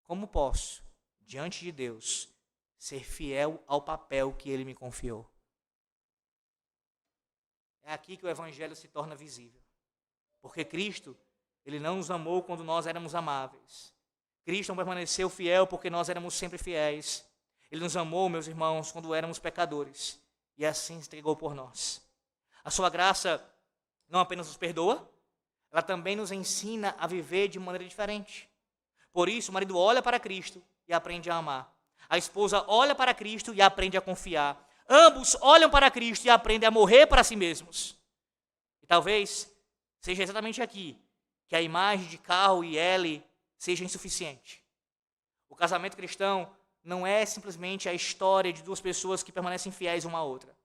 como posso, diante de Deus, ser fiel ao papel que Ele me confiou? É aqui que o evangelho se torna visível. Porque Cristo, Ele não nos amou quando nós éramos amáveis. Cristo não permaneceu fiel porque nós éramos sempre fiéis. Ele nos amou, meus irmãos, quando éramos pecadores. E assim se entregou por nós. A sua graça não apenas nos perdoa, ela também nos ensina a viver de maneira diferente. Por isso, o marido olha para Cristo e aprende a amar. A esposa olha para Cristo e aprende a confiar. Ambos olham para Cristo e aprendem a morrer para si mesmos. E talvez seja exatamente aqui que a imagem de Carl e Ellie seja insuficiente. O casamento cristão não é simplesmente a história de duas pessoas que permanecem fiéis uma à outra.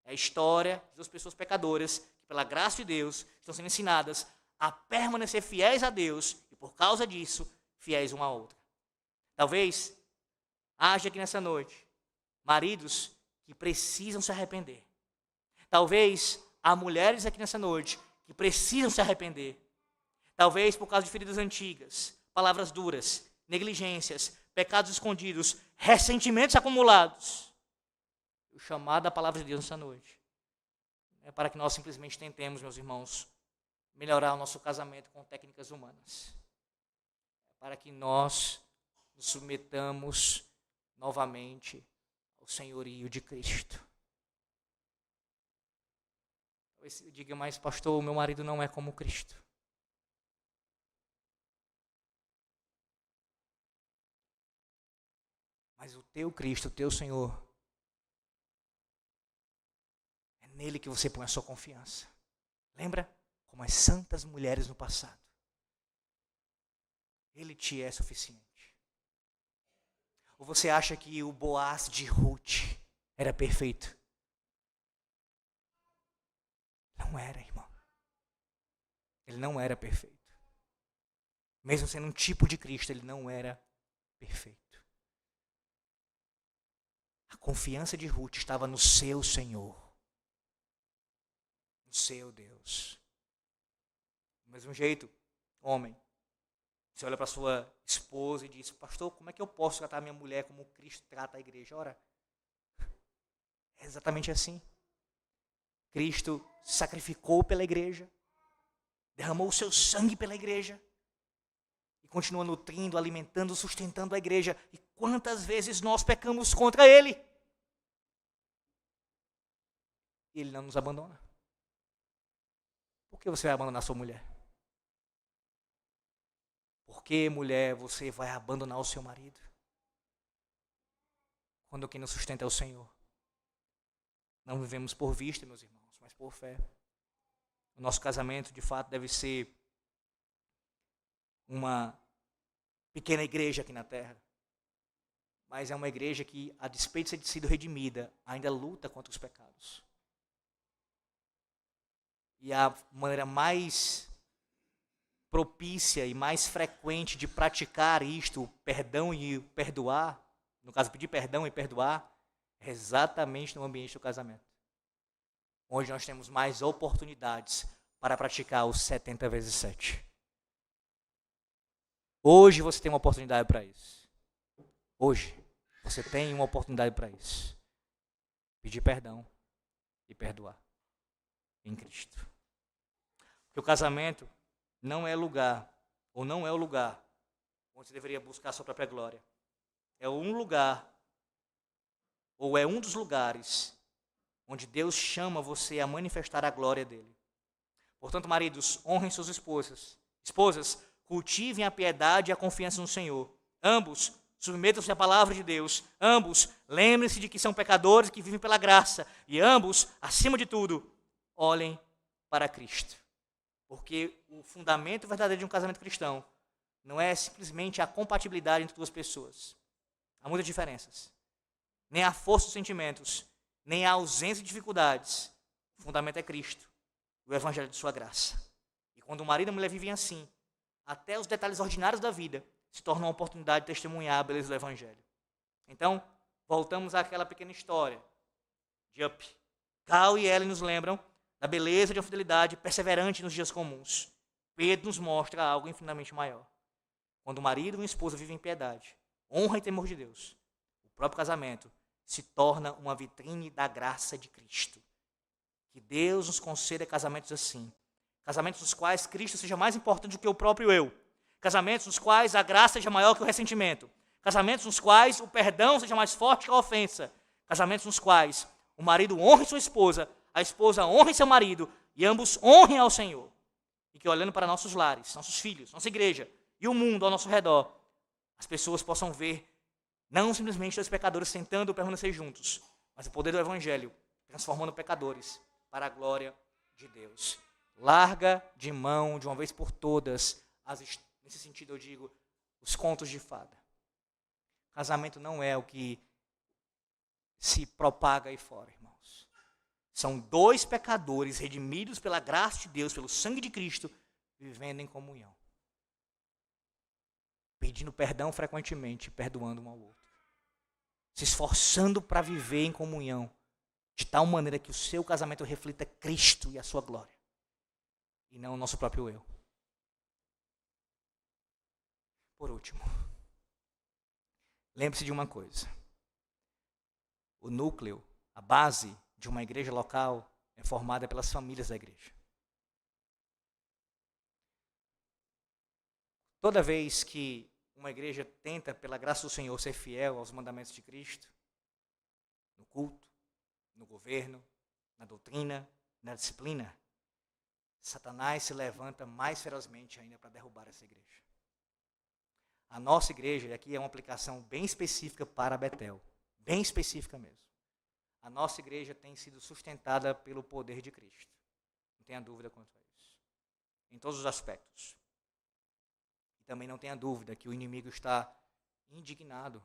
É a história de duas pessoas pecadoras que, pela graça de Deus, estão sendo ensinadas a permanecer fiéis a Deus e, por causa disso, fiéis uma à outra. Talvez haja aqui nessa noite maridos que precisam se arrepender. Talvez há mulheres aqui nessa noite que precisam se arrepender. Talvez por causa de feridas antigas, palavras duras, negligências, pecados escondidos, ressentimentos acumulados. O chamado da palavra de Deus nessa noite é para que nós simplesmente tentemos, meus irmãos, melhorar o nosso casamento com técnicas humanas. É para que nós nos submetamos novamente ao senhorio de Cristo. Talvez você diga: mas pastor, o meu marido não é como Cristo. Mas o teu Cristo, o teu Senhor, é nele que você põe a sua confiança. Lembra? Como as santas mulheres no passado. Ele te é suficiente. Ou você acha que o Boaz de Ruth era perfeito? Não era, irmão. Ele não era perfeito. Mesmo sendo um tipo de Cristo, ele não era perfeito. A confiança de Ruth estava no seu Senhor, no seu Deus. Do mesmo jeito, homem, Você olha para sua esposa e diz: pastor, como é que eu posso tratar a minha mulher como Cristo trata a igreja? Ora, é exatamente assim. Cristo sacrificou pela igreja, derramou o seu sangue pela igreja e continua nutrindo, alimentando, sustentando a igreja. E quantas vezes nós pecamos contra Ele? E Ele não nos abandona. Por que você vai abandonar sua mulher? Por que, mulher, você vai abandonar o seu marido? Quando quem nos sustenta é o Senhor. Não vivemos por vista, meus irmãos, mas por fé. O nosso casamento, de fato, deve ser uma pequena igreja aqui na terra. Mas é uma igreja que, a despeito de ter sido redimida, ainda luta contra os pecados. E a maneira mais propícia e mais frequente de praticar isto, perdão e perdoar, no caso, pedir perdão e perdoar, é exatamente no ambiente do casamento, onde nós temos mais oportunidades para praticar os 70 vezes 7. Hoje você tem uma oportunidade para isso. Hoje você tem uma oportunidade para isso. Pedir perdão e perdoar em Cristo. Porque o casamento não é lugar, ou não é o lugar onde você deveria buscar a sua própria glória. É um lugar, ou é um dos lugares onde Deus chama você a manifestar a glória dele. Portanto, maridos, honrem suas esposas. Esposas, cultivem a piedade e a confiança no Senhor. Ambos, submetam-se à palavra de Deus. Ambos, lembrem-se de que são pecadores que vivem pela graça. E ambos, acima de tudo, olhem para Cristo. Porque o fundamento verdadeiro de um casamento cristão não é simplesmente a compatibilidade entre duas pessoas. Há muitas diferenças. Nem a força dos sentimentos, nem a ausência de dificuldades. O fundamento é Cristo, o evangelho de sua graça. E quando o marido e a mulher vivem assim, até os detalhes ordinários da vida se tornam uma oportunidade de testemunhar a beleza do evangelho. Então, voltamos àquela pequena história de Up. Cal e Ellen nos lembram da beleza de uma fidelidade perseverante nos dias comuns. Pedro nos mostra algo infinitamente maior. Quando o marido e uma esposa vivem em piedade, honra e temor de Deus, o próprio casamento se torna uma vitrine da graça de Cristo. Que Deus nos conceda casamentos assim. Casamentos nos quais Cristo seja mais importante do que o próprio eu. Casamentos nos quais a graça seja maior que o ressentimento. Casamentos nos quais o perdão seja mais forte que a ofensa. Casamentos nos quais o marido honre sua esposa, a esposa honre seu marido e ambos honrem ao Senhor. E que olhando para nossos lares, nossos filhos, nossa igreja e o mundo ao nosso redor, as pessoas possam ver não simplesmente dois pecadores tentando permanecer juntos, mas o poder do evangelho transformando pecadores para a glória de Deus. Larga de mão de uma vez por todas, nesse sentido eu digo, os contos de fada. Casamento não é o que se propaga aí fora, irmãos. São dois pecadores redimidos pela graça de Deus, pelo sangue de Cristo, vivendo em comunhão. Pedindo perdão frequentemente, perdoando um ao outro. Se esforçando para viver em comunhão, de tal maneira que o seu casamento reflita Cristo e a sua glória, e não o nosso próprio eu. Por último, lembre-se de uma coisa. O núcleo, a base de uma igreja local é formada pelas famílias da igreja. Toda vez que uma igreja tenta, pela graça do Senhor, ser fiel aos mandamentos de Cristo, no culto, no governo, na doutrina, na disciplina, Satanás se levanta mais ferozmente ainda para derrubar essa igreja. A nossa igreja, e aqui é uma aplicação bem específica para Betel, bem específica mesmo. A nossa igreja tem sido sustentada pelo poder de Cristo. Não tenha dúvida quanto a isso. Em todos os aspectos. E também não tenha dúvida que o inimigo está indignado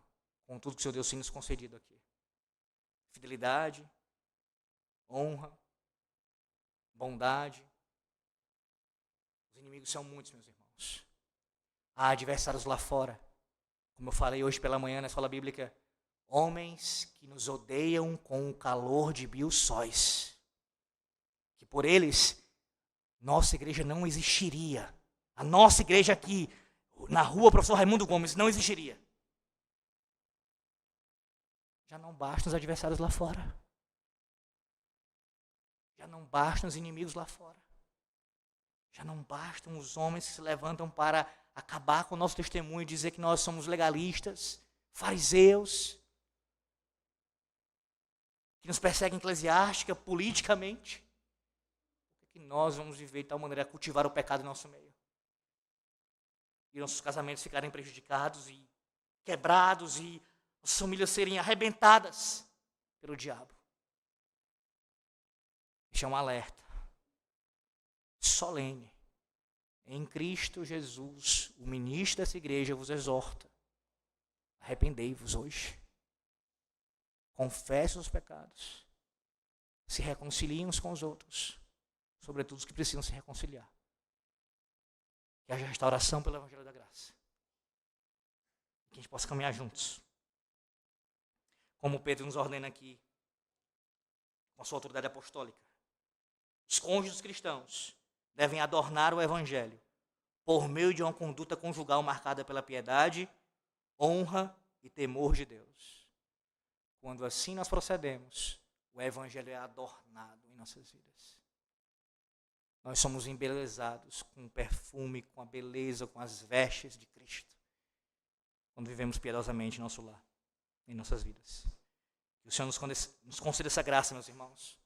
com tudo que o Senhor Deus tem nos concedido aqui. Fidelidade, honra, bondade. Os inimigos são muitos, meus irmãos. Há adversários lá fora. Como eu falei hoje pela manhã na escola bíblica, homens que nos odeiam com o calor de 1000 sóis. Que por eles, nossa igreja não existiria. A nossa igreja aqui, na rua professor Raimundo Gomes não existiria. Já não bastam os adversários lá fora. Já não bastam os inimigos lá fora. Já não bastam os homens que se levantam para acabar com o nosso testemunho e dizer que nós somos legalistas, fariseus, que nos perseguem eclesiástica, politicamente. Por que nós vamos viver de tal maneira a cultivar o pecado em nosso meio? E nossos casamentos ficarem prejudicados e quebrados e as famílias serem arrebentadas pelo diabo. Este é um alerta solene. Em Cristo Jesus, o ministro dessa igreja vos exorta. Arrependei-vos hoje. Confessem os pecados. Se reconciliem uns com os outros. Sobretudo os que precisam se reconciliar. Que haja restauração pelo Evangelho da Graça. Que a gente possa caminhar juntos. Como Pedro nos ordena aqui, com a sua autoridade apostólica. Os cônjuges cristãos devem adornar o Evangelho por meio de uma conduta conjugal marcada pela piedade, honra e temor de Deus. Quando assim nós procedemos, o Evangelho é adornado em nossas vidas. Nós somos embelezados com o perfume, com a beleza, com as vestes de Cristo. Quando vivemos piedosamente em nosso lar, em nossas vidas. Que o Senhor nos conceda essa graça, meus irmãos.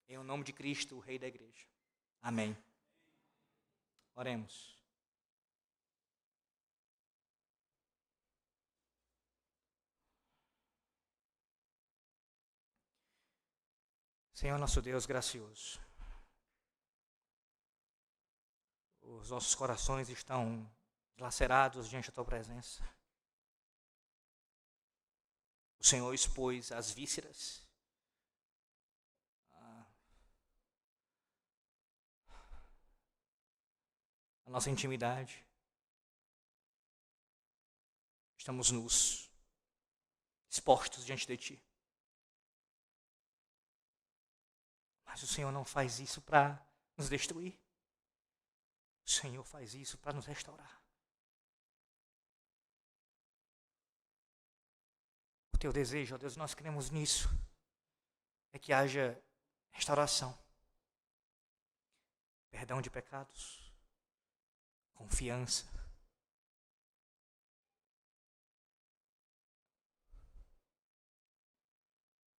Em nome de Cristo, o Rei da Igreja. Amém. Oremos. Senhor nosso Deus gracioso, os nossos corações estão dilacerados diante da Tua presença. O Senhor expôs as vísceras, a nossa intimidade. Estamos nus, expostos diante de Ti. Mas o Senhor não faz isso para nos destruir. O Senhor faz isso para nos restaurar. O Teu desejo, ó Deus, nós cremos nisso, é que haja restauração, perdão de pecados, confiança.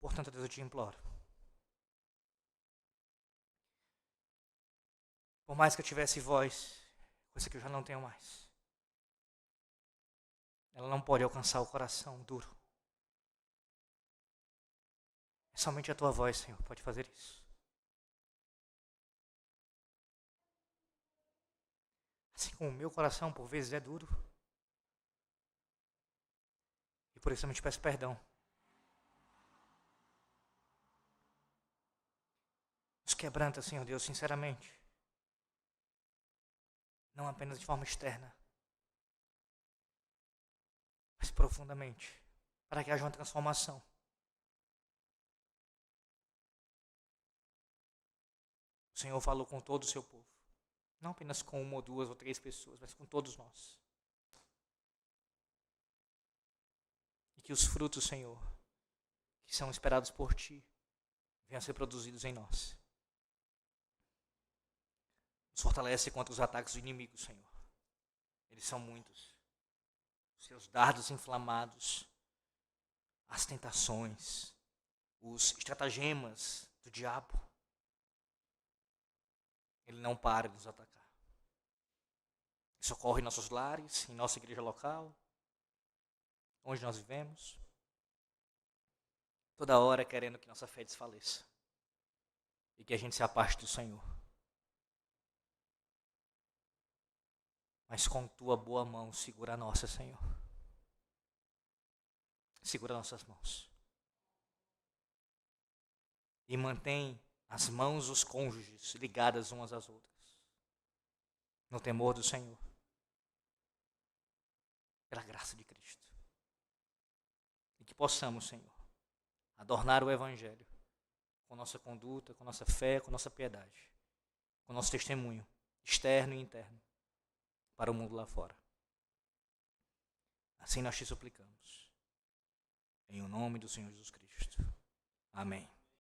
Portanto, Deus, eu te imploro. Por mais que eu tivesse voz, coisa que eu já não tenho mais, ela não pode alcançar o coração duro. É somente a Tua voz, Senhor, pode fazer isso. Assim como o meu coração, por vezes, é duro. E por isso eu te peço perdão. Nos quebranta, Senhor Deus, sinceramente. Não apenas de forma externa, mas profundamente, para que haja uma transformação. O Senhor falou com todo o seu povo, não apenas com uma ou duas ou três pessoas, mas com todos nós. E que os frutos, Senhor, que são esperados por Ti, venham a ser produzidos em nós. Nos fortalece contra os ataques do inimigo, Senhor. Eles são muitos. Os seus dardos inflamados, as tentações, os estratagemas do diabo. Ele não para de nos atacar. Isso ocorre em nossos lares, em nossa igreja local, onde nós vivemos. Toda hora querendo que nossa fé desfaleça. E que a gente se afaste do Senhor. Mas com Tua boa mão, segura a nossa, Senhor. Segura nossas mãos. E mantém as mãos dos cônjuges ligadas umas às outras. No temor do Senhor. Pela graça de Cristo. E que possamos, Senhor, adornar o Evangelho com nossa conduta, com nossa fé, com nossa piedade. Com nosso testemunho, externo e interno, para o mundo lá fora. Assim nós te suplicamos. Em o nome do Senhor Jesus Cristo. Amém.